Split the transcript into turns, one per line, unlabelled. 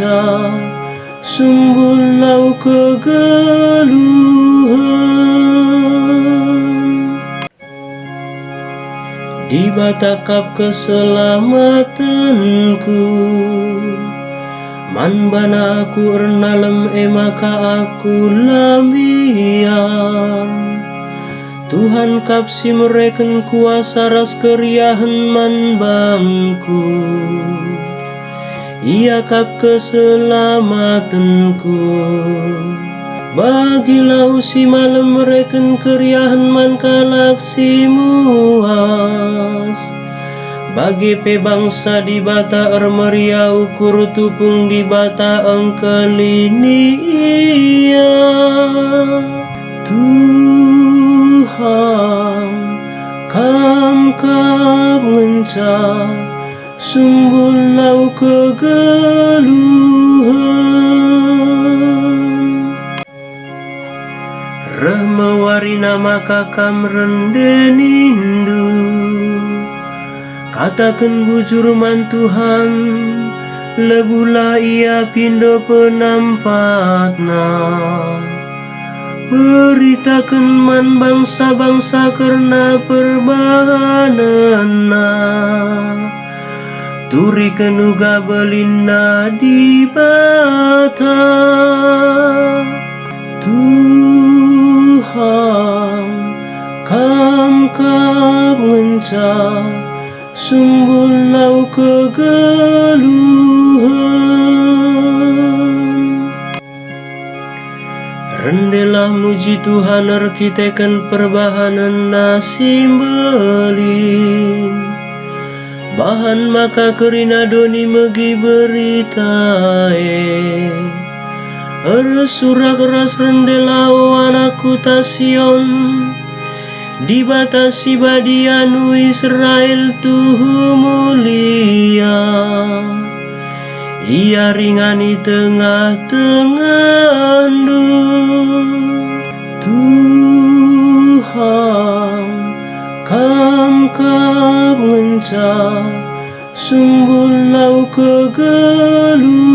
ngenca sumbul lau kegeluhan. Di batakap keselamatanku, man bana aku ernalem maka aku lambian. Tuhan kapsi mereken kuasa ras keriahan man bangku, ia kap keselamatanku. Bagilau si malam mereken keriahan man kalaksi muas. Bagi pe bangsa di bata ermeria ukur tupung di bata engkelini ia. Tuhan kam ngenca sumbul lau kegeluhan. Remewari nama kakam rendenindu, katakan bujur man Tuhan, lebula ia pindo penampatna. Beritakan man bangsa-bangsa karena perbahanana, turikan uga belinda di bata. Tuhan kam ngenca sumbul lau kegeluhan. Rendelah muji Tuhan arkitekan perbahanan nasi belin. Bahan maka kerina doni megi beritae. Surak ras rendelao anakku tasion, di batasi badianu Israel tuhu mulia. Ia ringani tengah-tengah Tuhan kam ngenca sumbul lau kegeluhan.